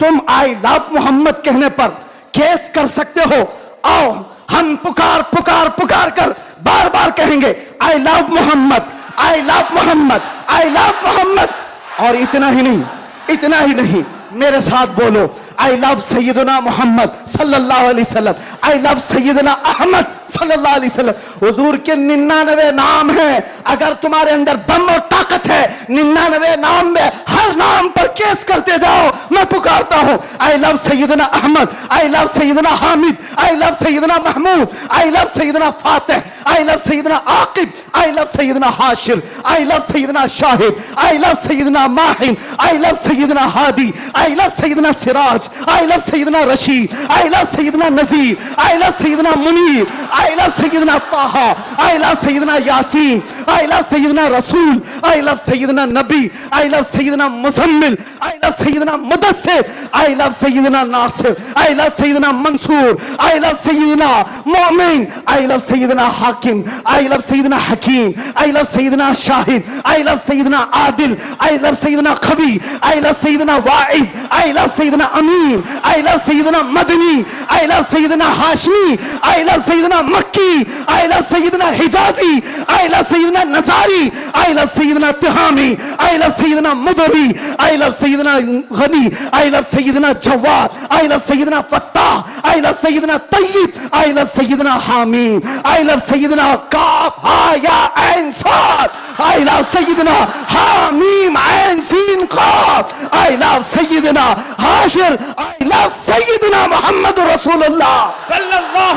तुम आई लव मोहम्मद कहने पर केस कर सकते हो। आओ हम पुकार पुकार पुकार कर बार बार कहेंगे I love Muhammad, I love Muhammad, I love Muhammad. और इतना ही नहीं, इतना ही नहीं, मेरे साथ बोलो आई लव सैयदना मोहम्मद सल्लल्लाहु अलैहि वसल्लम, आई लव सैयदना अहमद सल्लल्लाहु अलैहि वसल्लम। हुजूर के 99 नाम हैं। अगर तुम्हारे अंदर दम और ताकत है, 99 नाम में हर नाम पर केस करते जाओ। मैं पुकारता हूं I love Sayyidina Ahmad, I love Sayyidina Hamid, I love Sayyidina Mahmood, I love Sayyidina Fatih, I love Sayyidina Aqib, I love Sayyidina Hashir, I love Sayyidina Shahid, I love Sayyidina Mahin, I love Sayyidina Hadi, I love Sayyidina Siraj, I love Sayyidina Rashid, I love Sayyidina Nazir, I love Sayyidina Munir, I love Sayyidina Taha, I love Sayyidina Yasin, I love Sayyidina Rasool, I love Syedna Nabi, I love Sayyidina Muzammil, I love Sayyidina Mudassir, I love Sayyidina Nasir, I love Sayyidina Mansoor, I love Sayyidina Momin, I love Sayyidina Hakim, I love Sayyidina Hakeem, I love Sayyidina Shahid, I love Sayyidina Adil, I love Sayyidina Qavi, I love Sayyidina Waiz, I love Sayyidina Amin, I love Sayyidina Madani, I love Sayyidina Hashmi, I love Sayyidina Makki, I love Sayyidina Hijazi, I love Sayyidina nursery, I love Sayyidina Tihami, I love Sayyidina Mudawi, I love Sayyidina Ghani, I love Sayyidina Jawad, I love Sayyidina Fattah, I love Sayyidina Tayyab, I love Sayyidina Hamid, I love Sayyidina Kaf Ha Ya Ain Sad, I love Sayyidina Hamim Ain Seen Kaf, I love Sayyidina Hashir, I love Sayyidina Muhammad रसूलुल्लाह सल्लल्लाहु।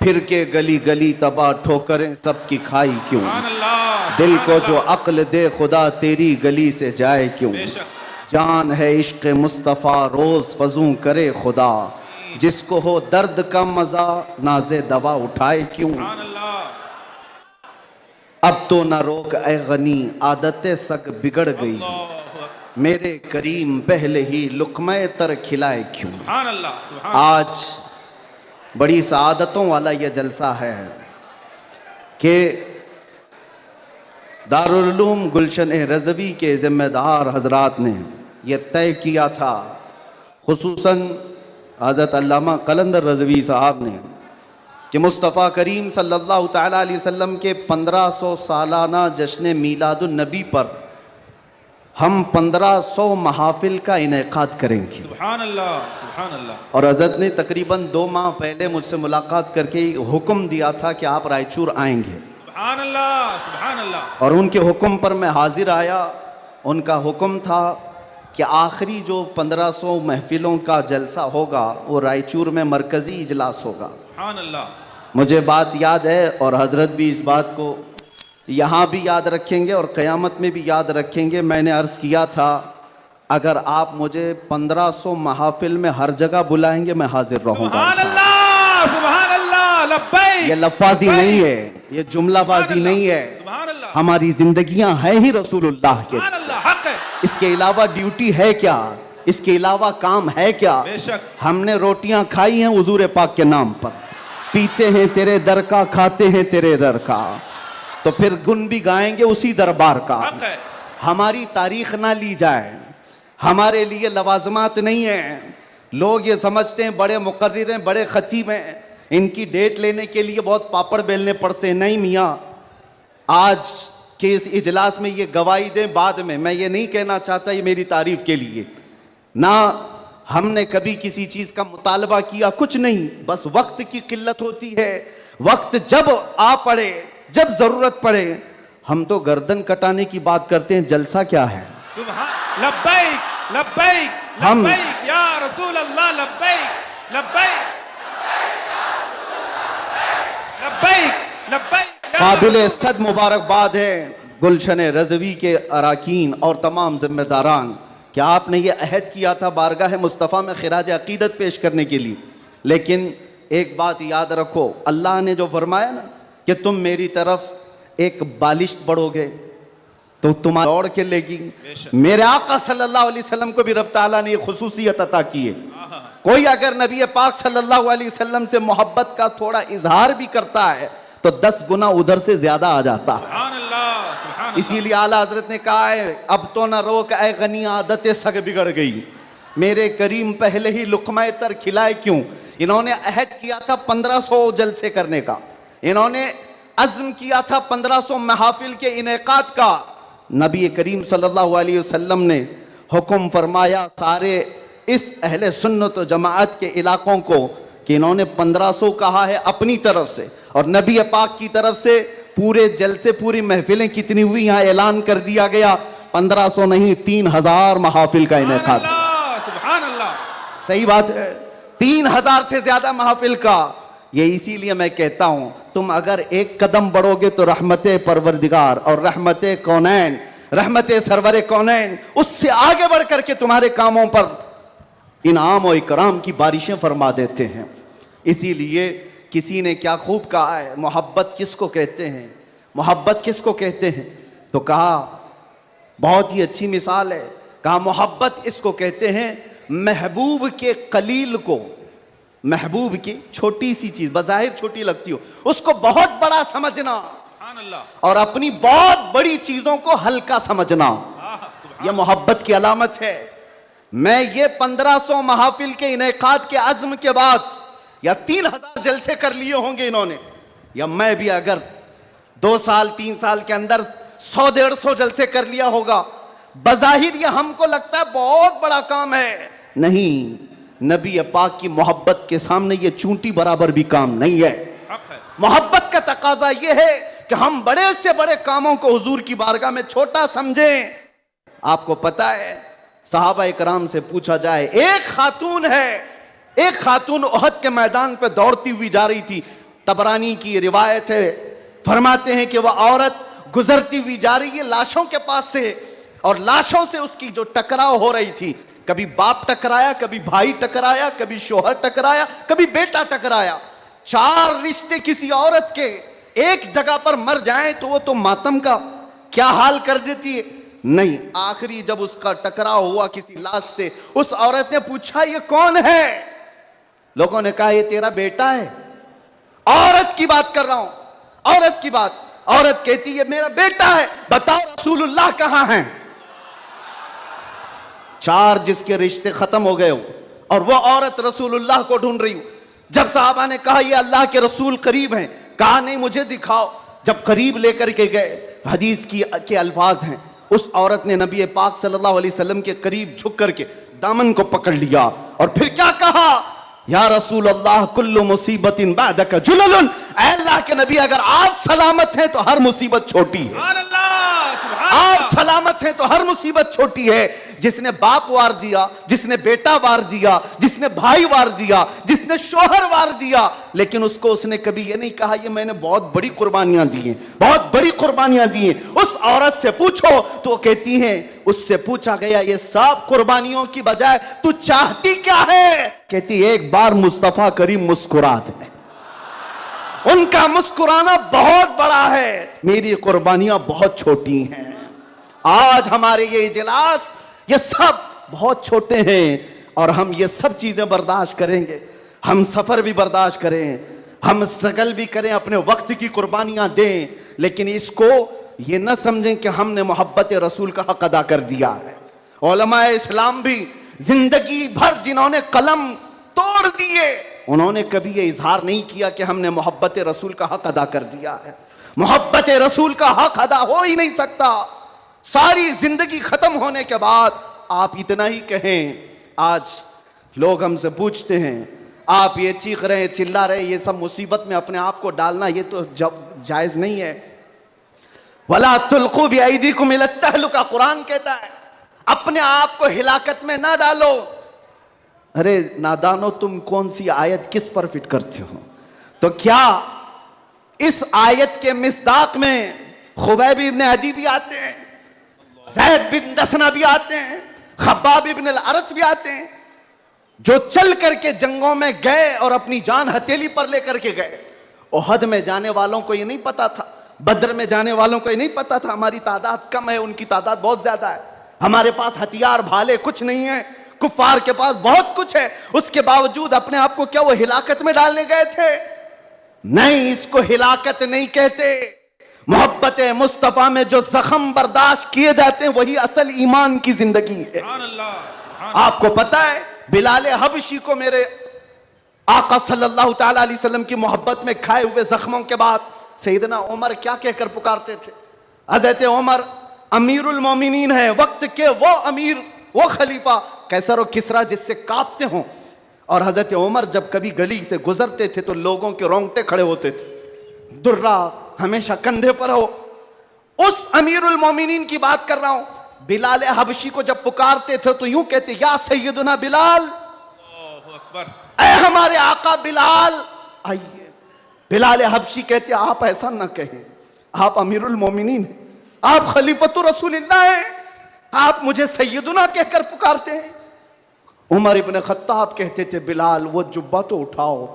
फिर के गली गली तबाह ठोकरें सबकी खाई क्यों, दिल को जो अक्ल दे खुदा तेरी गली से जाए क्यों। जान है इश्क मुस्तफ़ा रोज फजूं करे खुदा, जिसको हो दर्द का मजा नाज़े दवा उठाए क्यों। अब तो न रोक ए गनी आदतें सक बिगड़ गई, मेरे करीम पहले ही लुक़्मे तर खिलाए क्यों। आज बड़ी सआदतों वाला यह जलसा है कि दारुल उलूम गुलशन रज़वी के ज़िम्मेदार हजरात ने यह तय किया था, खुसूसन हज़रत अल्लामा कलंदर रज़वी साहब ने, कि मुस्तफ़ा करीम सल्लल्लाहु तआला अलैहि वसल्लम के 1500 सालाना जश्न मीलादुन नबी पर हम 1500 महाफिल का इनेकाद करेंगे। सुभान अल्लाह, सुभान अल्लाह। और हज़रत ने तकरीबन 2 माह पहले मुझसे मुलाकात करके हुक्म दिया था कि आप रायचूर आएंगे। सुभान अल्लाह, सुभान अल्लाह। और उनके हुक्म पर मैं हाजिर आया। उनका हुक्म था कि आखिरी जो 1500 महफिलों का जलसा होगा वो रायचूर में मरकज़ी इजलास होगा। सुभान अल्लाह। मुझे बात याद है और हज़रत भी इस बात को यहाँ भी याद रखेंगे और क़यामत में भी याद रखेंगे। मैंने अर्ज़ किया था अगर आप मुझे 1500 महाफिल में हर जगह बुलाएंगे मैं हाजिर रहूँगा। सुभान अल्लाह, सुभान अल्लाह, लब्बैक। ये लफ्ज़ी नहीं है, ये जुमलाबाजी नहीं है, हमारी जिंदगियां हैं ही रसूलुल्लाह के। इसके अलावा ड्यूटी है क्या, इसके अलावा काम है क्या। हमने रोटियां खाई हैं हुजूर पाक के नाम पर, पीते हैं तेरे दर का, खाते हैं तेरे दर का, तो फिर गुन भी गाएंगे उसी दरबार का। हमारी तारीख ना ली जाए, हमारे लिए लवाजमात नहीं है। लोग ये समझते हैं बड़े मुकर्रिर हैं, बड़े खतीब हैं, इनकी डेट लेने के लिए बहुत पापड़ बेलने पड़ते हैं। नहीं मियाँ, आज के इस इजलास में ये गवाही दें बाद में। मैं ये नहीं कहना चाहता ये मेरी तारीफ के लिए, ना हमने कभी किसी चीज़ का मुतालबा किया, कुछ नहीं, बस वक्त की किल्लत होती है। वक्त जब आ पड़े, जब ज़रूरत पड़े, हम तो गर्दन कटाने की बात करते हैं, जलसा क्या है। सुभान लब्बैक लब्बैक लब्बैक या रसूल अल्लाह, लब्बैक लब्बैक लब्बैक लब्बैक। काबिल सद मुबारकबाद है गुलशन रज़वी के अराकीन और तमाम जिम्मेदारान कि आपने ये अहद किया था बारगाह मुस्तफ़ा में खिराज अकीदत पेश करने के लिए। लेकिन एक बात याद रखो, अल्लाह ने जो फरमाया ना कि तुम मेरी तरफ एक बालिश बढ़ोगे तो तुम दौड़ के लेगी। मेरे आका सल्लल्लाहु अलैहि वसल्लम को भी रब ताला ने खुसूसियत अता की है। कोई अगर नबी पाक सल्लल्लाहु अलैहि वसल्लम से मोहब्बत का थोड़ा इजहार भी करता है तो 10 गुना उधर से ज्यादा आ जाता है। इसीलिए आला हजरत ने कहा है अब तो न रोक ए गनी आदतें सग बिगड़ गई, मेरे करीम पहले ही लुक़मा तर खिलाए क्यों। इन्होंने अहद किया था 1500 जलसे करने का, इन्होंने अज़्म किया था 1500 महफिल के इनेकाद का। नबी करीम सल्लल्लाहु अलैहि वसल्लम ने हुक्म फरमाया सारे इस अहले सुन्नत व जमाअत के इलाकों को कि इन्होंने 1500 कहा है अपनी तरफ से, और नबी पाक की तरफ से पूरे जलसे पूरी महफिलें कितनी हुई यहाँ ऐलान कर दिया गया, 1500 नहीं 3000 महफिल का इनेकाद। सुभान अल्लाह, सही बात है, 3000 से ज्यादा महफिल का। ये इसीलिए मैं कहता हूं तुम अगर एक कदम बढ़ोगे तो रहमते परवरदिगार और रहमते कौनैन, रहमते सरवरे कौनैन उससे आगे बढ़ करके तुम्हारे कामों पर इनाम और इकराम की बारिशें फरमा देते हैं। इसीलिए किसी ने क्या खूब कहा है, मोहब्बत किसको कहते हैं, मोहब्बत किसको कहते हैं, तो कहा बहुत ही अच्छी मिसाल है, कहा मोहब्बत इसको कहते हैं महबूब के कलील को, महबूब की छोटी सी चीज बज़ाहिर छोटी लगती हो उसको बहुत बड़ा समझना सुभान अल्लाह, और अपनी बहुत बड़ी चीजों को हल्का समझना, यह मोहब्बत की अलामत है। मैं ये 1500 महफिल के इनेकाद के अज़्म के बाद या 3000 जलसे कर लिए होंगे इन्होंने, या मैं भी अगर 2 साल 3 साल के अंदर 100-150 जलसे कर लिया होगा, बज़ाहिर ये हमको लगता है बहुत बड़ा काम है, नहीं, नबी पाक की मोहब्बत के सामने ये चूंटी बराबर भी काम नहीं है। मोहब्बत का तकाजा ये है कि हम बड़े से बड़े कामों को हुजूर की बारगाह में छोटा समझें। आपको पता है सहाबा इकराम से पूछा जाए, एक खातून है, एक खातून उहद के मैदान पे दौड़ती हुई जा रही थी, तबरानी की रिवायत है, फरमाते हैं कि वह औरत गुजरती हुई जा रही है लाशों के पास से, और लाशों से उसकी जो टकराव हो रही थी, कभी बाप टकराया, कभी भाई टकराया, कभी शोहर टकराया, कभी बेटा टकराया। 4 रिश्ते किसी औरत के एक जगह पर मर जाएं तो वो तो मातम का क्या हाल कर देती है, नहीं, आखिरी जब उसका टकराव हुआ किसी लाश से, उस औरत ने पूछा ये कौन है, लोगों ने कहा ये तेरा बेटा है। औरत की बात कर रहा हूं, औरत की बात, औरत कहती है मेरा बेटा है, बताओ रसूलुल्लाह कहां हैं। 4 जिसके रिश्ते खत्म हो गए हो और वो औरत रसूलुल्लाह को ढूंढ रही हो। जब साहबा ने कहा ये अल्लाह के रसूल करीब हैं, कहा नहीं मुझे दिखाओ, जब करीब लेकर के गए, हदीस की के अल्फाज हैं, उस औरत ने नबी पाक सल्लल्लाहु अलैहि वसल्लम के करीब झुक करके दामन को पकड़ लिया और फिर क्या कहा, या रसूल अल्लाह कुल्लु मुसीबतिन बादका जुललुन, ऐ अल्लाह के नबी अगर आप सलामत हैं तो हर मुसीबत छोटी है, आप सलामत हैं तो हर मुसीबत छोटी है। जिसने बाप वार दिया, जिसने बेटा वार दिया, जिसने भाई वार दिया, जिसने शोहर वार दिया, लेकिन उसको उसने कभी ये नहीं कहा ये मैंने बहुत बड़ी कुर्बानियां दी हैं, बहुत बड़ी कुर्बानियां दी हैं। उस औरत से पूछो तो वो कहती है, उससे पूछा गया ये सब कुर्बानियों की बजाय तू चाहती क्या है, कहती एक बार मुस्तफा करीम मुस्कुरा दे, उनका मुस्कुराना बहुत बड़ा है, मेरी कुर्बानियां बहुत छोटी हैं। आज हमारे ये इजलास ये सब बहुत छोटे हैं और हम ये सब चीजें बर्दाश्त करेंगे, हम सफर भी बर्दाश्त करें, हम स्ट्रगल भी करें, अपने वक्त की कुर्बानियां दें, लेकिन इसको ये ना समझें कि हमने मोहब्बत रसूल का हक अदा कर दिया है। उलमाए इस्लाम भी जिंदगी भर जिन्होंने कलम तोड़ दिए, उन्होंने कभी ये इजहार नहीं किया कि हमने मोहब्बत रसूल का हक अदा कर दिया है। मोहब्बत रसूल का हक अदा हो ही नहीं सकता। सारी जिंदगी खत्म होने के बाद आप इतना ही कहें। आज लोग हमसे पूछते हैं आप ये चीख रहे चिल्ला रहे, ये सब मुसीबत में अपने आप को डालना ये तो जायज नहीं है। वला तुल्कू बिअयदीकुम इला तहलुका, कुरान कहता है अपने आप को हिलाकत में ना डालो। अरे नादानो, तुम कौन सी आयत किस पर फिट करते हो? तो क्या इस आयत के मिस्दाक में खुबैब इब्न अदी भी आते हैं, ज़ैद बिन दसना भी आते हैं, खब्बाब इब्न अल-अरत भी आते हैं, जो चल करके जंगों में गए और अपनी जान हथेली पर लेकर के गए। उहद में जाने वालों को ये नहीं पता था, बद्र में जाने वालों को ये नहीं पता था हमारी तादाद कम है, उनकी तादाद बहुत ज्यादा है, हमारे पास हथियार भाले कुछ नहीं है, कुफार के पास बहुत कुछ है, उसके बावजूद अपने आप को क्या वो हिलाकत में डालने गए थे? नहीं, इसको हिलाकत नहीं कहते। मोहब्बत मुस्तफा में जो जख्म बर्दाश्त किए जाते हैं वही असल ईमान की जिंदगी है। आपको पता है बिलाल हबशी को मेरे आका सल्लल्लाहु ताला अलैहि वसल्लम की मोहब्बत में खाए हुए जख्मों के बाद सैयदना उमर क्या कहकर पुकारते थे? हज़रत उमर अमीरुल मोमिनीन है, वक्त के वो अमीर, वो खलीफा कैसर और किसरा जिससे कांपते हों। और हज़रत उमर जब कभी गली से गुजरते थे तो लोगों के रोंगटे खड़े होते थे। दुर्रा हमेशा कंधे पर हो। उस अमीरुल मोमिनीन की बात कर रहा हूं। बिलाल हबशी को जब पुकारते थे तो यूं कहते, या सैयदुना बिलाल, अल्लाहु अकबर, ऐ हमारे आका बिलाल आइए। बिलाल हबशी कहते, आप ऐसा ना कहें, आप अमीरुल मोमिनीन हैं, आप खलीफतुर रसूलिल्लाह हैं, आप मुझे सैयदुना कहकर पुकारते हैं। उमर इब्न खत्ताब कहते थे, बिलाल वो जुब्बा तो उठाओ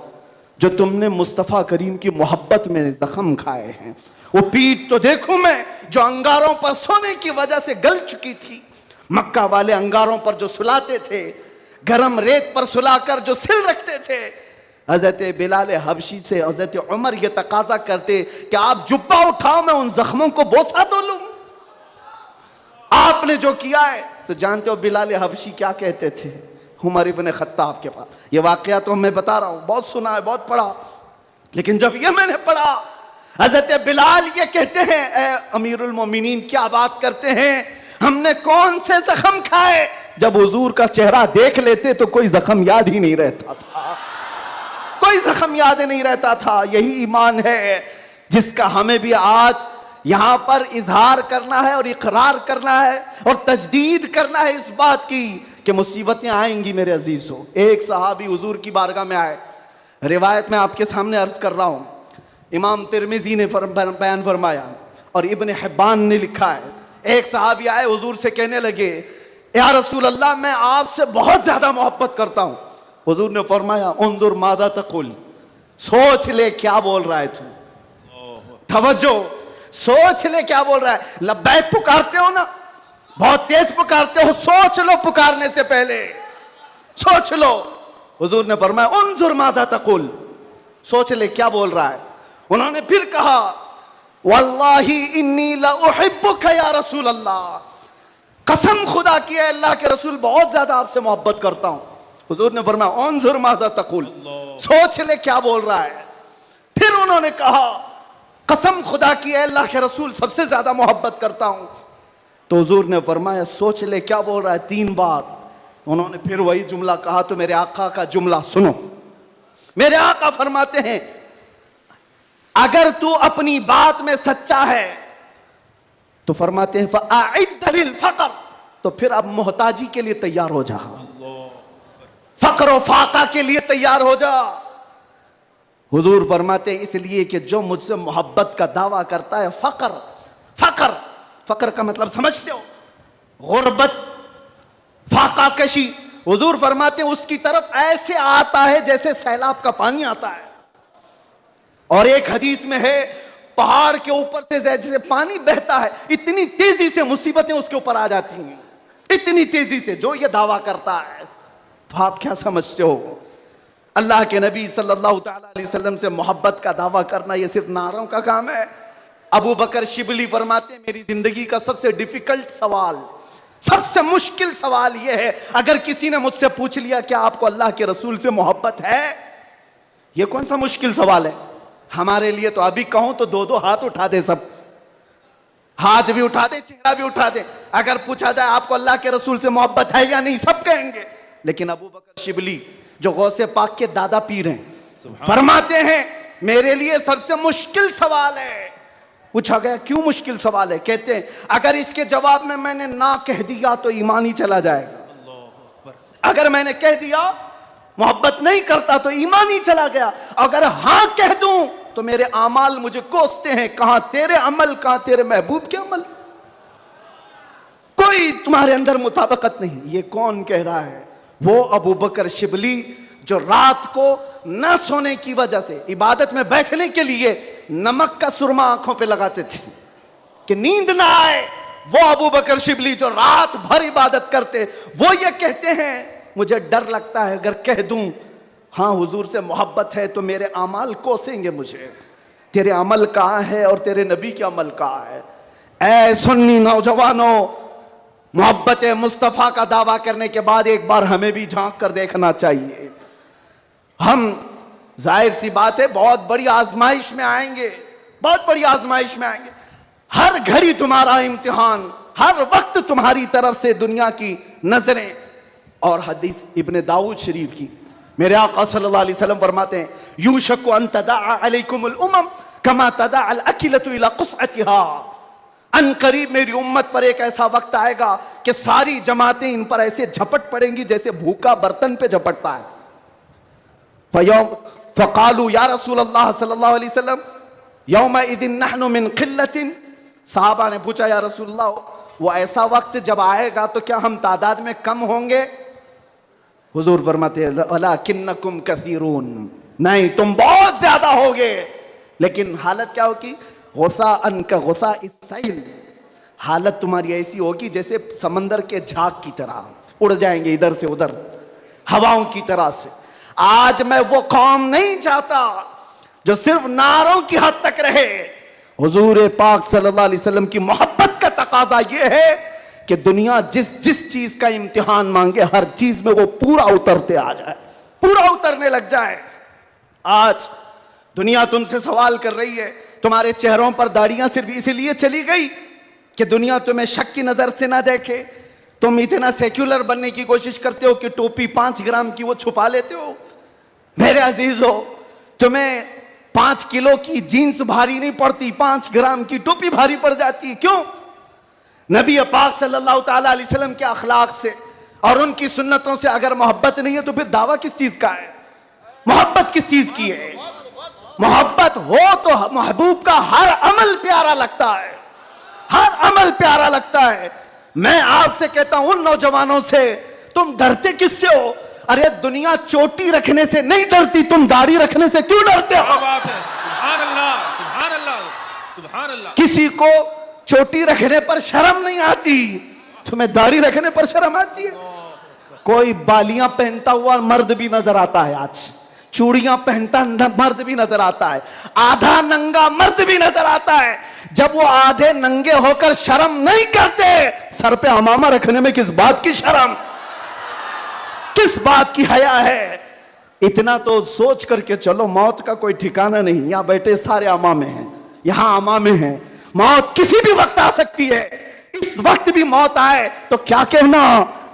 जो तुमने मुस्तफ़ा करीम की मोहब्बत में जख्म खाए हैं, वो पीठ तो देखूं मैं जो अंगारों पर सोने की वजह से गल चुकी थी। मक्का वाले अंगारों पर जो सुलाते थे, गरम रेत पर सुलाकर जो सिल रखते थे। हजरत बिलाल हबशी से हजरत उमर ये तकाजा करते कि आप जुब्बा उठाओ, मैं उन जख्मों को बोसा तो लूं। आपने जो किया है तो जानते हो बिलाल हबशी क्या कहते थे उमर इब्न खत्ताब के पास? ये वाकया तो मैं बता रहा हूं, बहुत सुना है, बहुत पढ़ा, लेकिन जब ये मैंने पढ़ा, हजरत बिलाल ये कहते हैं, ए अमीरुल मोमिनीन क्या बात करते हैं, हमने कौन से जख्म खाए? जब हुजूर का चेहरा देख लेते तो कोई जख्म याद ही नहीं रहता था, कोई जख्म याद नहीं रहता था। यही ईमान है जिसका हमें भी आज यहां पर इजहार करना है और इकरार करना है और तजदीद करना है इस बात की कि मुसीबतें आएंगी मेरे अजीजों। एक सहाबी हुजूर की बारगाह में आए, रिवायत में आपके सामने अर्ज कर रहा हूं, इमाम तिरमिजी ने बयान फरमाया और इब्न हिब्बान ने लिखा है। एक सहाबी आए, हुजूर से कहने लगे, या रसूल अल्लाह, मैं आपसे बहुत ज्यादा मोहब्बत करता हूं। हुजूर ने फरमाया, उन्जुर मादा तकुल, सोच ले क्या बोल रहा है तू, तवज्जो, सोच ले क्या बोल रहा है। लब्बैक पुकारते हो ना, बहुत तेज पुकारते हो, सोच लो पुकारने से पहले, सोच लो। हुजूर ने फरमाया, उन्जुर मादा तकुल, सोच ले क्या बोल रहा है। उन्होंने फिर कहा, वल्लाही इन्नी ला उहिब्बुका या रसूल अल्लाह, कसम खुदा की है अल्लाह के रसूल, बहुत ज्यादा आपसे मोहब्बत करता हूं। हुजूर ने फरमाया, उन्जुर मादा तकुल, सोच ले क्या बोल रहा है। फिर उन्होंने कहा, कसम खुदा की है अल्लाह के रसूल, सबसे ज्यादा मोहब्बत करता हूं। तो हुजूर ने फरमाया, सोच ले क्या बोल रहा है, 3 बार। उन्होंने फिर वही जुमला कहा। तो मेरे आका का जुमला सुनो, मेरे आका फरमाते हैं, अगर तू अपनी बात में सच्चा है तो फरमाते हैं फ़अइद्द लिल फ़क़र, तो फिर अब मोहताजी के लिए तैयार हो जा, फक्र और फाका के लिए तैयार हो जा। हुजूर फरमाते हैं, इसलिए कि जो मुझसे मोहब्बत का दावा करता है, फक्र, फक्र, फक्र का मतलब समझते हो, गुर्बत, फाका कशी। हुजूर फरमाते हैं उसकी तरफ ऐसे आता है जैसे सैलाब का पानी आता है। और एक हदीस में है, पहाड़ के ऊपर से जैसे पानी बहता है, इतनी तेजी से मुसीबतें उसके ऊपर आ जाती हैं, इतनी तेजी से, जो ये दावा करता है। तो आप क्या समझते हो, अल्लाह के नबी सल्लल्लाहु ताला अलैहि वसल्लम से मोहब्बत का दावा करना ये सिर्फ नारों का काम है? अबू बकर शिबली फरमाते हैं, मेरी जिंदगी का सबसे डिफिकल्ट सवाल, सबसे मुश्किल सवाल यह है, अगर किसी ने मुझसे पूछ लिया क्या आपको अल्लाह के रसूल से मोहब्बत है, यह कौन सा मुश्किल सवाल है हमारे लिए? तो अभी कहूं तो 2-2 हाथ उठा दे, सब हाथ भी उठा दे, चेहरा भी उठा दे। अगर पूछा जाए आपको अल्लाह के रसूल से मोहब्बत है या नहीं, सब कहेंगे। लेकिन अबू बकर शिबली जो गौसे पाक के दादा पीर हैं, फरमाते हैं मेरे लिए सबसे मुश्किल सवाल है। पूछा गया क्यों मुश्किल सवाल है? कहते हैं अगर इसके जवाब में मैंने ना कह दिया तो ईमान ही चला जाएगा, अगर मैंने कह दिया मोहब्बत नहीं करता तो ईमान ही चला गया, अगर हां कह दूं तो मेरे अमाल मुझे कोसते हैं, कहां तेरे अमल, कहां तेरे महबूब के अमल, कोई तुम्हारे अंदर मुताबिकत नहीं। ये कौन कह रहा है? वो अबू बकर शिबली जो रात को न सोने की वजह से इबादत में बैठने के लिए नमक का सुरमा आंखों पे लगाते थे कि नींद ना आए। वो अबू बकर शिबली जो रात भर इबादत करते, वो ये कहते हैं मुझे डर लगता है अगर कह दूं हाँ हुजूर से मोहब्बत है तो मेरे अमाल कोसेंगे मुझे, तेरे अमल कहाँ है और तेरे नबी के अमल कहाँ है। ऐ सुन्नी नौजवानों, मोहब्बत मुस्तफ़ा का दावा करने के बाद एक बार हमें भी झांक कर देखना चाहिए। हम जाहिर सी बात है बहुत बड़ी आजमाइश में आएंगे, बहुत बड़ी आजमाइश में आएंगे। हर घड़ी तुम्हारा इम्तिहान, हर वक्त तुम्हारी तरफ से दुनिया की नजरें। और हदीस इब्ने दाऊद शरीफ की मेरे आका सल्लल्लाहु अलैहि वसल्लम फरमाते हैं, यूशकु अन तदअ अलैकुमुल उमम कमा तदअ अल अकिलतु इला क़ुसअतिहा। अन करीब मेरी उम्मत पर एक ऐसा वक्त आएगा कि सारी जमातें इन पर ऐसे झपट पड़ेंगी जैसे भूखा बर्तन पे झपटता है। फ़क़ालू या रसूल अल्लाह सल्लल्लाहु अलैहि वसल्लम यौमइज़िन नहनु मिन क़िल्लतिन। साहबा ने पूछा, या रसूल अल्लाह, वो ऐसा वक्त जब आएगा तो क्या हम तादाद में कम होंगे? हुजूर फरमाते हैं, वलाकिन्नकुम कसीरून, नहीं तुम बहुत ज्यादा होगे। लेकिन हालत क्या होगी? गुस्सा अन का गुस्सा इस्साइल, हालत तुम्हारी ऐसी होगी जैसे समंदर के झाग की तरह, उड़ जाएंगे इधर से उधर हवाओं की तरह से। आज मैं वो कौम नहीं चाहता जो सिर्फ नारों की हद तक रहे। हुजूर पाक सल्लल्लाहु अलैहि वसल्लम की मोहब्बत का तकाजा ये है कि दुनिया जिस जिस चीज का इम्तिहान मांगे हर चीज में वो पूरा उतरते आ जाए, पूरा उतरने लग जाए। आज दुनिया तुमसे सवाल कर रही है, तुम्हारे चेहरों पर दाढ़ियां सिर्फ इसलिए चली गई कि दुनिया तुम्हें शक की नजर से ना देखे। तुम इतना सेक्युलर बनने की कोशिश करते हो कि टोपी 5 ग्राम की वो छुपा लेते हो। मेरे अजीजों, तुम्हें 5 किलो की जीन्स भारी नहीं पड़ती, 5 ग्राम की टोपी भारी पड़ जाती है। क्यों? नबी पाक सल्लल्लाहु ताला अलैहि वसल्लम के अखलाक से और उनकी सुन्नतों से अगर मोहब्बत नहीं है तो फिर दावा किस चीज का है? मोहब्बत किस चीज की है? मोहब्बत हो तो महबूब का हर अमल प्यारा लगता है, हर अमल प्यारा लगता है। मैं आपसे कहता हूं, उन नौजवानों से, तुम डरते किससे हो? अरे दुनिया चोटी रखने से नहीं डरती, तुम दाढ़ी रखने से क्यों डरते हो? बात है। सुभान अल्लाह, सुभान अल्लाह, सुभान अल्लाह। किसी को चोटी रखने पर शर्म नहीं आती, तुम्हें दाढ़ी रखने पर शर्म आती है। कोई बालियां पहनता हुआ मर्द भी नजर आता है, आज चूड़ियां पहनता मर्द भी नजर आता है, आधा नंगा मर्द भी नजर आता है। जब वो आधे नंगे होकर शर्म नहीं करते, सर पे अमामा रखने में किस बात की शर्म, किस बात की हया है? इतना तो सोच करके चलो, मौत का कोई ठिकाना नहीं। यहां बैठे सारे अमामे हैं, यहां अमामे हैं, मौत किसी भी वक्त आ सकती है। इस वक्त भी मौत आए तो क्या कहना,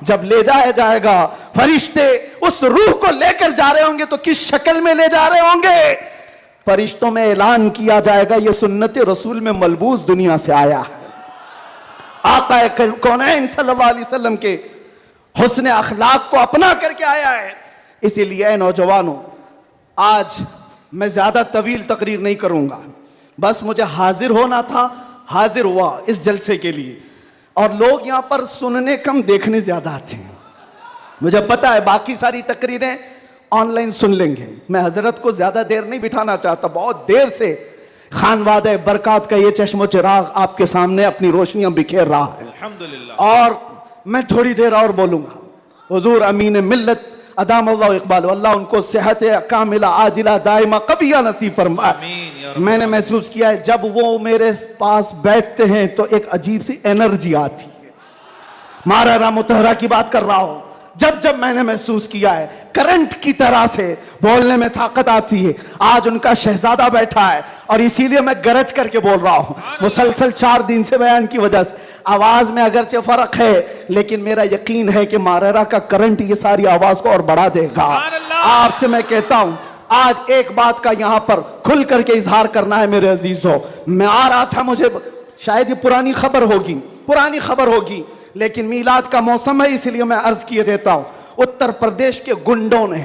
जब ले जाया जाएगा फरिश्ते उस रूह को लेकर जा रहे होंगे तो किस शक्ल में ले जा रहे होंगे? फरिश्तों में ऐलान किया जाएगा, यह सुन्नत रसूल में मलबूस दुनिया से आया है। आका कौनैन सल्लल्लाहु अलैहि वसल्लम के हुस्न अखलाक को अपना करके आया है। इसीलिए नौजवानों, आज मैं ज्यादा तवील तकरीर नहीं करूंगा, बस मुझे हाजिर होना था, हाजिर हुआ इस जलसे के लिए। और लोग यहां पर सुनने कम, देखने ज्यादा आते हैं। मुझे पता है बाकी सारी तकरीरें ऑनलाइन सुन लेंगे। मैं हजरत को ज्यादा देर नहीं बिठाना चाहता, बहुत देर से खानवादे बरकात का ये चश्मो चिराग आपके सामने अपनी रोशनियां बिखेर रहा है, अल्हम्दुलिल्लाह। और मैं थोड़ी देर और बोलूंगा। हुजूर अमीन मिल्लत अदाम अल्लाह इकबाल, अल्लाह उनको सेहत कामिला आजिला दाइमा कबिया नसीब फरमाए। मैंने महसूस किया है जब वो मेरे पास बैठते हैं तो एक अजीब सी एनर्जी आती है। मारा मुतहरा की बात कर रहा हूं, जब जब मैंने महसूस किया है करंट की तरह से बोलने में ताकत आती है। आज उनका शहजादा बैठा है और इसीलिए मैं गरज करके बोल रहा हूं। मुसलसल 4 दिन से बयान की वजह से आवाज में अगरचे फर्क है, लेकिन मेरा यकीन है कि मारेरा का करंट ये सारी आवाज को और बढ़ा देगा। आपसे मैं कहता हूं, आज एक बात का यहां पर खुल करके इजहार करना है मेरे अजीजों। मैं आ रहा था, मुझे शायद ये पुरानी खबर होगी, लेकिन मीलाद का मौसम है इसलिए मैं अर्ज किए देता हूं। उत्तर प्रदेश के गुंडों ने,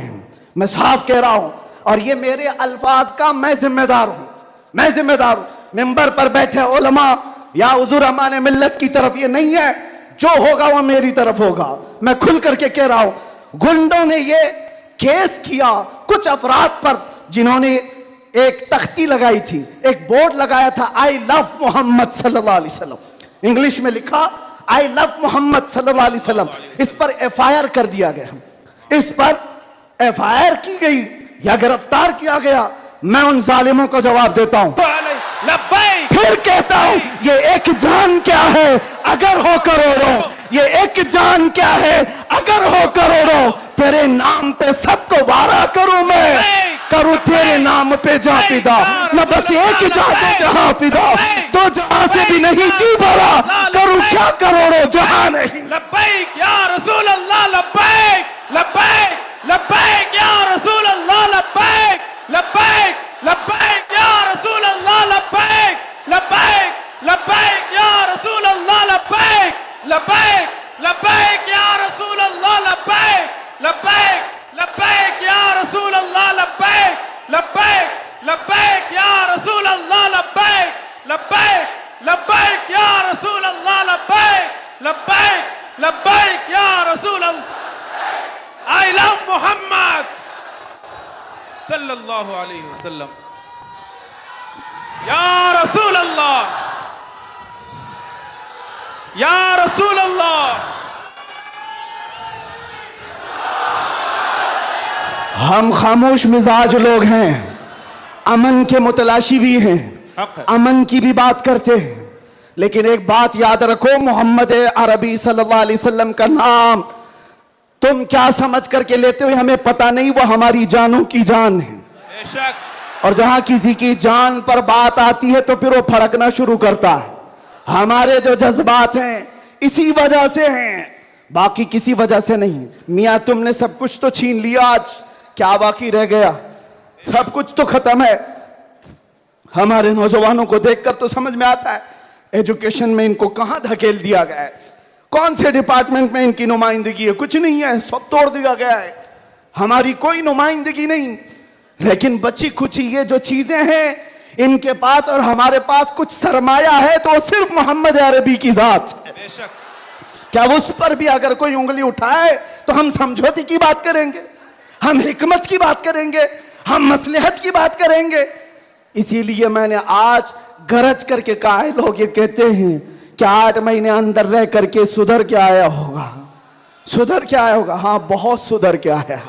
मैं साफ कह रहा हूं, और ये मेरे अल्फाज का मैं जिम्मेदार हूं। मिंबर पर बैठे उलमा या हुजूर अमान मिल्लत की तरफ ये नहीं है, जो होगा वो मेरी तरफ होगा। मैं खुल करके कह रहा हूं, गुंडों ने ये केस किया कुछ अफराद पर जिन्होंने एक तख्ती लगाई थी, एक बोर्ड लगाया था, आई लव मोहम्मद सल्लल्लाहु अलैहि वसल्लम, इंग्लिश में लिखा आई लव मोहम्मद सल्लल्लाहु अलैहि वसल्लम। इस पर FIR कर दिया गया, इस पर FIR की गई या गिरफ्तार किया गया। मैं उन जालिमों को जवाब देता हूं, फिर कहता हूं, ये एक जान क्या है अगर हो करोड़ों, ये एक जान क्या है, अगर हो करोड़ों तेरे नाम पे सबको वारा करूं मैं, करूं तेरे नाम पे जा फिदा, न बस एक जा तो जहां फिदा, तो जहां से भी नहीं जी भरा, करूं क्या करोड़ों जहां नहीं। लब्बैक या रसूल अल्लाह, लब्बैक लब्बैक लब्बैक या रसूल अल्लाह, लब्बैक लब्बैक लब्बैक या रसूल अल्लाह, लब्बैक लब्बैक लब्बैक या रसूल अल्लाह, लब्बैक लब्बैक लब्बैक या रसूल अल्लाह, लब्बैक लब्बैक लब्बैक या रसूल अल्लाह, लब्बैक लब्बैक लब्बैक या रसूल अल्लाह, लब्बैक लब्बैक लब्बैक या रसूल अल्लाह, लब्बैक लब्बैक लब्बैक या रसूल अल्लाह। I love Muhammad सल्लल्लाहु अलैहि वसल्लम। या रसूल अल्लाह, या रसूल अल्लाह। हम खामोश मिजाज लोग हैं, अमन के मुतलाशी भी हैं, अमन की भी बात करते हैं, लेकिन एक बात याद रखो, मोहम्मद अरबी सल्लल्लाहु अलैहि वसल्लम का नाम तुम क्या समझ करके लेते हो हमें पता नहीं, वो हमारी जानों की जान है। बेशक। और जहां किसी की जान पर बात आती है तो फिर वो फड़कना शुरू करता है। हमारे जो जज्बात हैं इसी वजह से हैं, बाकी किसी वजह से नहीं। मियां तुमने सब कुछ तो छीन लिया, आज क्या बाकी रह गया? सब कुछ तो खत्म है। हमारे नौजवानों को देखकर तो समझ में आता है एजुकेशन में इनको कहां धकेल दिया गया है, कौन से डिपार्टमेंट में इनकी नुमाइंदगी है? कुछ नहीं है, सब तोड़ दिया गया है, हमारी कोई नुमाइंदगी नहीं। लेकिन बची कुछ ये जो चीजें हैं इनके पास और हमारे पास कुछ सरमाया है तो वो सिर्फ मोहम्मद अरबी की जात है। बेशक। क्या उस पर भी अगर कोई उंगली उठाए तो हम समझौते की बात करेंगे, हम हिकमत की बात करेंगे, हम मसलहत की बात करेंगे। इसीलिए मैंने आज गरज करके कहा है, लोग ये कहते हैं कि 8 महीने अंदर रह करके सुधर के आया होगा, सुधर के आया होगा। हाँ, बहुत सुधर के आया,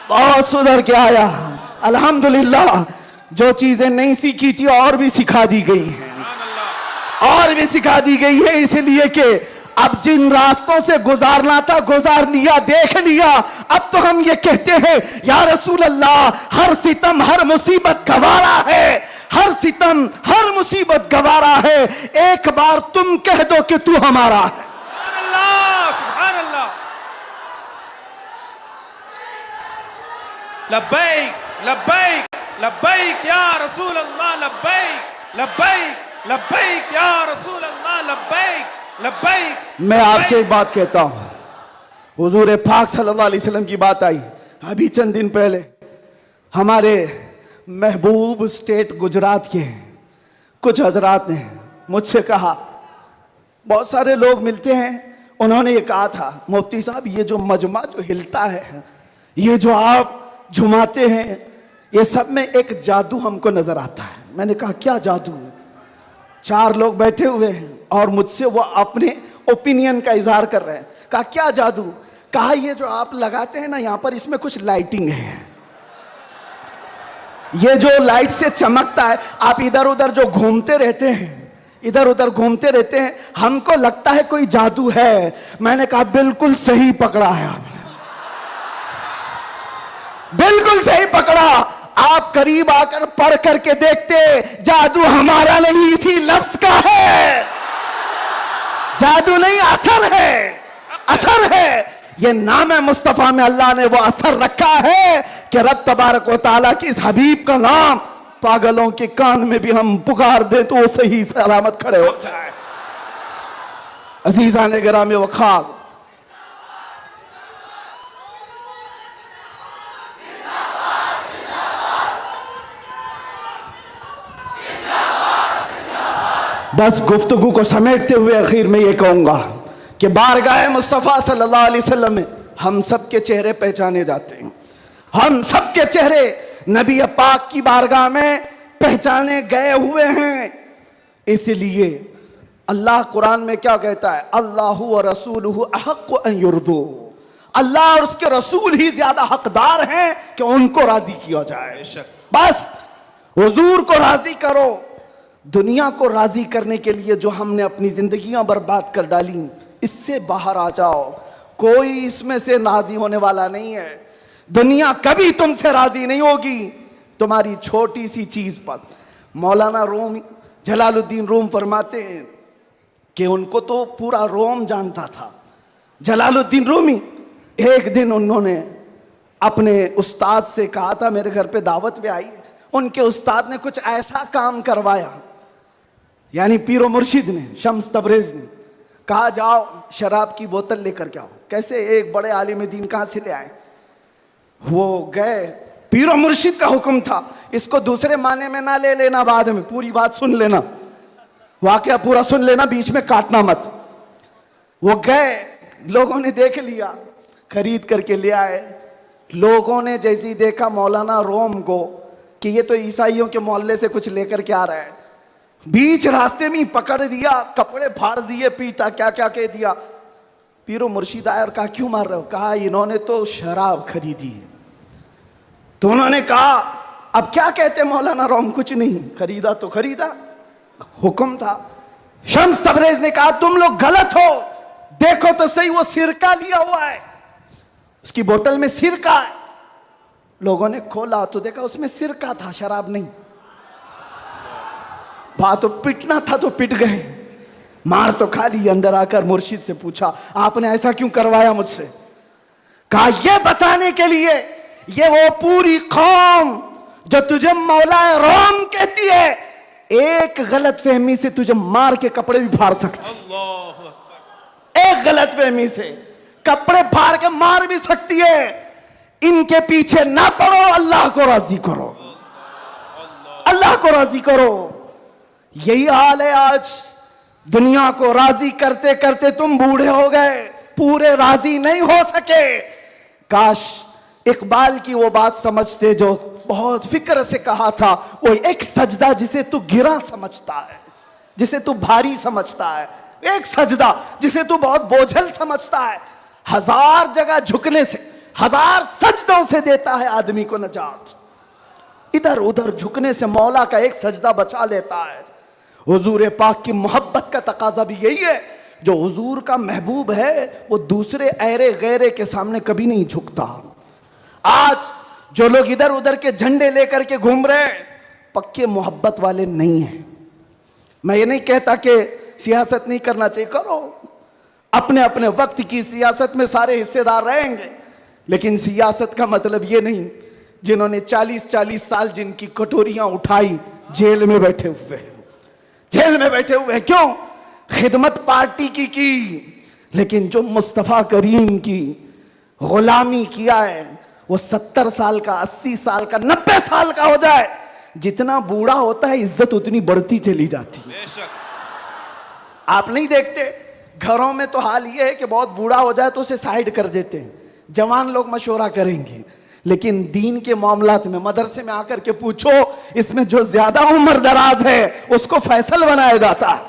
बहुत सुधर के आया। अल्हम्दुलिल्लाह, जो चीजें नहीं सीखी थी और भी सिखा दी गई हैं, और भी सिखा दी गई है। इसलिए कि अब जिन रास्तों से गुजारना था गुजार लिया, देख लिया। अब तो हम ये कहते हैं या रसूल अल्लाह, हर सितम हर मुसीबत गवारा है, हर सितम हर मुसीबत गवारा है, एक बार तुम कह दो कि तू हमारा है। सुभान अल्लाह, सुभान अल्लाह। लब्बैक लब्बैक लब्बैक या रसूल अल्लाह, लब्बैक लब्बैक लब्बैक या रसूल अल्लाह, लब्बैक लब्बैक। मैं आपसे एक बात कहता हूं, हुजूर पाक सल्लल्लाहु अलैहि वसल्लम की बात आई अभी चंद दिन पहले। हमारे महबूब स्टेट गुजरात के कुछ हजरात ने मुझसे कहा, बहुत सारे लोग मिलते हैं, उन्होंने ये कहा था, मुफ्ती साहब ये जो मजमा जो हिलता है, ये जो आप झुमाते हैं, ये सब में एक जादू हमको नजर आता है। मैंने कहा क्या जादू? 4 लोग बैठे हुए हैं और मुझसे वो अपने ओपिनियन का इजहार कर रहे हैं। कहा क्या जादू? कहा ये जो आप लगाते हैं ना यहाँ पर, इसमें कुछ लाइटिंग है, ये जो लाइट से चमकता है, आप इधर उधर जो घूमते रहते हैं, इधर उधर घूमते रहते हैं, हमको लगता है कोई जादू है। मैंने कहा बिल्कुल सही पकड़ा है आपने, बिल्कुल सही पकड़ा। आप करीब आकर पढ़ करके देखते, जादू हमारा नहीं इसी लफ्ज का है, जादू नहीं असर है, असर है। ये नाम है मुस्तफा में अल्लाह ने वो असर रखा है कि रब तबारक व तआला की इस हबीब का नाम पागलों के कान में भी हम पुकार दें तो वो सही सलामत खड़े हो जाए। अजीजा ने गिरामी वखार, बस गुफ्तगू को समेटते हुए आखिर में ये कहूंगा कि बारगाह मुस्तफ़ा सल्लल्लाहु अलैहि वसल्लम में हम सब के चेहरे पहचाने जाते हैं, हम सब के चेहरे नबी पाक की बारगाह में पहचाने गए हुए हैं। इसलिए अल्लाह कुरान में क्या कहता है, अल्लाहु व रसूलुहु अहक्कु अन युर्दू, अल्लाह और उसके रसूल ही ज्यादा हकदार हैं कि उनको राजी किया जाए। बस हुजूर को राजी करो। दुनिया को राजी करने के लिए जो हमने अपनी जिंदगियां बर्बाद कर डाली, इससे बाहर आ जाओ, कोई इसमें से राजी होने वाला नहीं है। दुनिया कभी तुमसे राजी नहीं होगी तुम्हारी छोटी सी चीज पर। मौलाना रूम जलालुद्दीन रूम फरमाते हैं कि उनको तो पूरा रोम जानता था। जलालुद्दीन रूमी, एक दिन उन्होंने अपने उस्ताद से कहा था मेरे घर पे दावत पे आई। उनके उस्ताद ने कुछ ऐसा काम करवाया, यानी पीरो मुर्शिद ने, शम्स तबरेज ने कहा जाओ शराब की बोतल लेकर के आओ। कैसे एक बड़े आलिम दीन कहां से ले आए? वो गए, पीरो मुर्शिद का हुक्म था, इसको दूसरे माने में ना ले लेना, बाद में पूरी बात सुन लेना, वाकया पूरा सुन लेना, बीच में काटना मत। वो गए, लोगों ने देख लिया, खरीद करके ले आए। लोगों ने जैसे ही देखा मौलाना रोम को कि ये तो ईसाइयों के मोहल्ले से कुछ लेकर के आ रहा है, बीच रास्ते में पकड़ दिया, कपड़े फाड़ दिए, पीटा, क्या क्या कह दिया। पीरो मुर्शिद आया और कहा क्यों मार रहे हो? कहा इन्होंने तो शराब खरीदी है। तो उन्होंने कहा अब क्या कहते मौलाना रोम? कुछ नहीं, खरीदा तो खरीदा, हुक्म था। शम्स तबरेज ने कहा तुम लोग गलत हो, देखो तो सही, वो सिरका लिया हुआ है, उसकी बोतल में सिरका है। लोगों ने खोला तो देखा उसमें सिरका था, शराब नहीं। बात तो पिटना था तो पिट गए, मार तो खा ली। अंदर आकर मुर्शिद से पूछा आपने ऐसा क्यों करवाया मुझसे? कहा यह बताने के लिए ये वो पूरी कौम जो तुझे मौला रोम कहती है, एक गलत फहमी से तुझे मार के कपड़े भी फाड़ सकती, एक गलत फहमी से कपड़े फाड़ के मार भी सकती है। इनके पीछे ना पड़ो, अल्लाह को राजी करो, अल्लाह को राजी करो। यही हाल है आज। दुनिया को राजी करते करते तुम बूढ़े हो गए, पूरे राजी नहीं हो सके। काश इकबाल की वो बात समझते जो बहुत फिक्र से कहा था, वो एक सजदा जिसे तू गिरा समझता है, जिसे तू भारी समझता है, एक सजदा जिसे तू बहुत बोझल समझता है, हजार जगह झुकने से, हजार सजदों से देता है आदमी को नजात। इधर उधर झुकने से मौला का एक सजदा बचा लेता है। हुजूर पाक की मोहब्बत का तकाजा भी यही है। जो हुजूर का महबूब है वो दूसरे ऐरे गैरे के सामने कभी नहीं झुकता। आज जो लोग इधर उधर के झंडे लेकर के घूम रहे हैं, पक्के मोहब्बत वाले नहीं हैं। मैं ये नहीं कहता कि सियासत नहीं करना चाहिए, करो, अपने अपने वक्त की सियासत में सारे हिस्सेदार रहेंगे, लेकिन सियासत का मतलब ये नहीं जिन्होंने 40-40 साल जिनकी कटोरियां उठाई जेल में बैठे हुए, जेल में बैठे हुए। क्यों? खिदमत पार्टी की, लेकिन जो मुस्तफा करीम की गुलामी किया है वो 70 साल का, 80 साल का, 90 साल का हो जाए, जितना बूढ़ा होता है इज्जत उतनी बढ़ती चली जाती है। आप नहीं देखते घरों में तो हाल ये है कि बहुत बूढ़ा हो जाए तो उसे साइड कर देते हैं, जवान लोग मशवरा करेंगे, लेकिन दीन के मामलात में मदरसे में आकर के पूछो, इसमें जो ज्यादा उम्र दराज है उसको फैसल बनाया जाता है।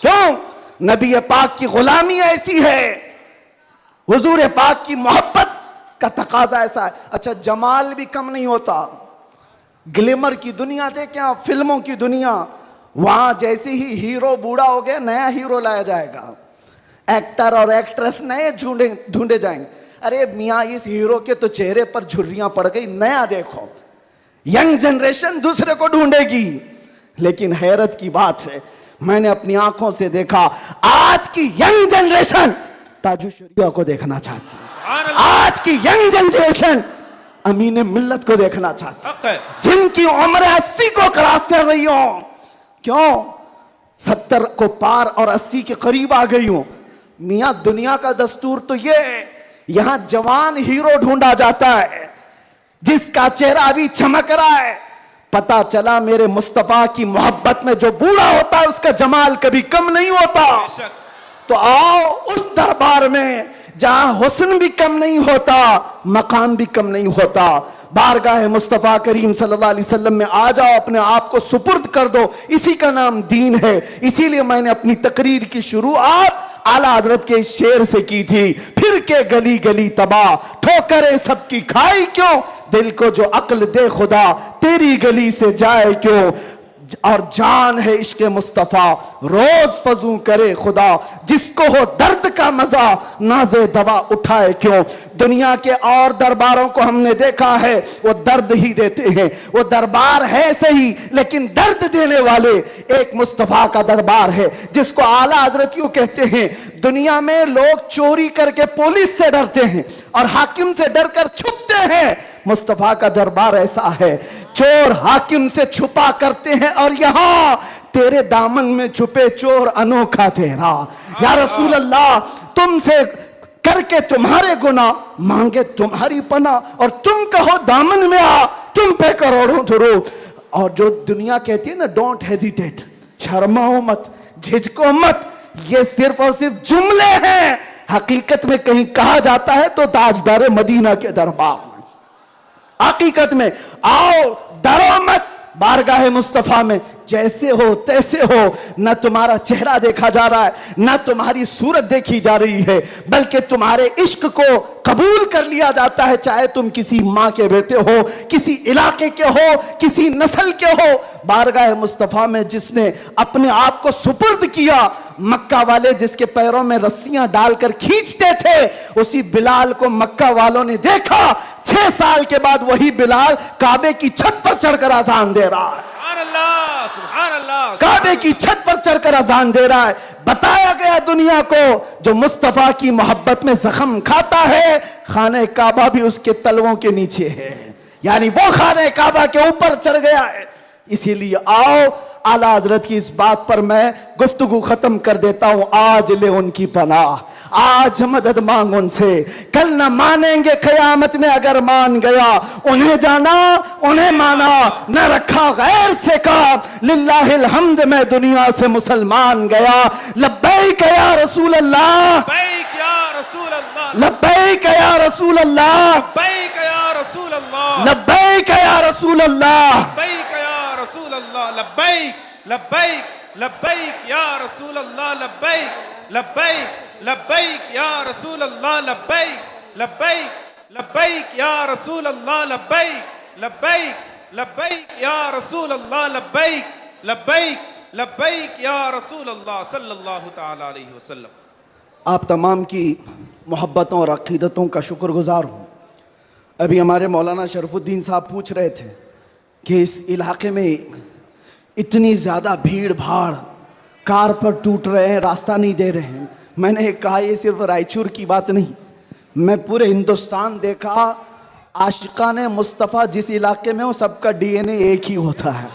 क्यों? नबी पाक की गुलामी ऐसी है, हुजूर पाक की मोहब्बत का तकाजा ऐसा है। अच्छा, जमाल भी कम नहीं होता। ग्लिमर की दुनिया देखें आप, फिल्मों की दुनिया, वहां जैसे ही हीरो बूढ़ा हो गया नया हीरो लाया जाएगा, एक्टर और एक्ट्रेस नए ढूंढे जाएंगे। अरे मियाँ इस हीरो के तो चेहरे पर झुर्रियां पड़ गई, नया देखो। यंग जनरेशन दूसरे को ढूंढेगी। लेकिन हैरत की बात है, मैंने अपनी आंखों से देखा, आज की यंग जनरेशन ताजु शरिया को देखना चाहती है। आज की यंग जनरेशन अमीन मिल्लत को देखना चाहती है, जिनकी उम्र 80 को क्रॉस कर रही हो। क्यों? 70 को पार और 80 के करीब आ गई हूं। मियां दुनिया का दस्तूर तो ये है, यहां जवान हीरो ढूंढा जाता है जिसका चेहरा अभी चमक रहा है। पता चला मेरे मुस्तफा की मोहब्बत में जो बूढ़ा होता है उसका जमाल कभी कम नहीं होता। तो आओ उस दरबार में जहां हुस्न भी कम नहीं होता, मकाम भी कम नहीं होता। बारगाह मुस्तफा करीम सल्लल्लाहु अलैहि वसल्लम में आ जाओ, अपने आप को सुपुर्द कर दो, इसी का नाम दीन है। इसीलिए मैंने अपनी तकरीर की शुरुआत आला हजरत के शेर से की थी, फिर के गली गली तबाह ठोकरे सबकी खाई क्यों, दिल को जो अक्ल दे खुदा तेरी गली से जाए क्यों। और जान है इश्क मुस्तफा, रोज फजू करे खुदा, जिसको हो दर्द का मजा नाजे दवा उठाए क्यों। दुनिया के और दरबारों को हमने देखा है, वो दर्द ही देते हैं, वो दरबार है सही लेकिन दर्द देने वाले एक मुस्तफा का दरबार है, जिसको आला हजरत यूं कहते हैं। दुनिया में लोग चोरी करके पुलिस से डरते हैं और हाकिम से डरकर छुपते हैं, मुस्तफा का दरबार ऐसा है, चोर हाकिम से छुपा करते हैं और यहां तेरे दामन में छुपे चोर अनोखा तेरा। या रसूल अल्लाह, तुमसे करके तुम्हारे गुनाह मांगे तुम्हारी पना, और तुम कहो दामन में आ, तुम पे करोड़ों दुरूद। और जो दुनिया कहती है ना, डोंट हेजिटेट, शर्माओ मत, झिझको मत, ये सिर्फ और सिर्फ जुमले हैं। हकीकत में कहीं कहा जाता है तो ताजदार मदीना के दरबार में, हकीकत में आओ, डरो मत, बारगाह मुस्तफा में जैसे हो तैसे हो। न तुम्हारा चेहरा देखा जा रहा है, न तुम्हारी सूरत देखी जा रही है, बल्कि तुम्हारे इश्क को कबूल कर लिया जाता है, चाहे तुम किसी माँ के बेटे हो, किसी इलाके के हो, किसी नस्ल के हो। बारगाह मुस्तफा में जिसने अपने आप को सुपुर्द किया, मक्का वाले जिसके पैरों में रस्सियां डालकर खींचते थे, उसी बिलाल को मक्का वालों ने देखा। 6 साल के बाद वही बिलाल काबे की छत पर चढ़कर अजान दे रहा है, सुभान अल्लाह, काबे की छत पर चढ़कर अजान दे रहा है। बताया गया दुनिया को, जो मुस्तफा की मोहब्बत में जख्म खाता है, खाने काबा भी उसके तलवों के नीचे है, यानी वो खाने काबा के ऊपर चढ़ गया है। इसीलिए आओ, आला हजरत की इस बात पर मैं गुफ्तगू खत्म कर देता हूं। आज ले उनकी पनाह, आज मदद मांग उनसे, कल न मानेंगे कयामत में अगर मान गया। उन्हें जाना, उन्हें माना, न रखा गैर से काम, लिल्लाहिल हम्द मैं दुनिया से मुसलमान गया। लब्बैक या रसूल अल्लाह, लब्बैक या रसूल अल्लाह, लब्बैक या रसूल अल्लाह, लब्बैक या रसूल अल्लाह, लब्बैक या रसूल अल्लाह, लब्बैक या रसूल अल्लाह, लब्बैक लब्बैक लब्बैक या रसूल अल्लाह, लब्बैक लब्बैक लब्बैक या रसूल अल्लाह, लब्बैक लब्बैक लब्बैक या रसूल अल्लाह, लब्बैक लब्बैक लब्बैक या रसूल अल्लाह, लब्बैक लब्बैक लब्बैक या रसूल अल्लाह सल्लल्लाहु तआला अलैहि वसल्लम। आप तमाम की मोहब्बतों और अकीदतों का शुक्रगुजार हूँ। अभी हमारे मौलाना शरफुद्दीन साहब पूछ रहे थे कि इस इलाके में इतनी ज़्यादा भीड़ भाड़, कार पर टूट रहे हैं, रास्ता नहीं दे रहे हैं। मैंने कहा ये सिर्फ रायचूर की बात नहीं, मैं पूरे हिंदुस्तान देखा, आशिकाने मुस्तफ़ा जिस इलाके में हो सबका DNA एक ही होता है।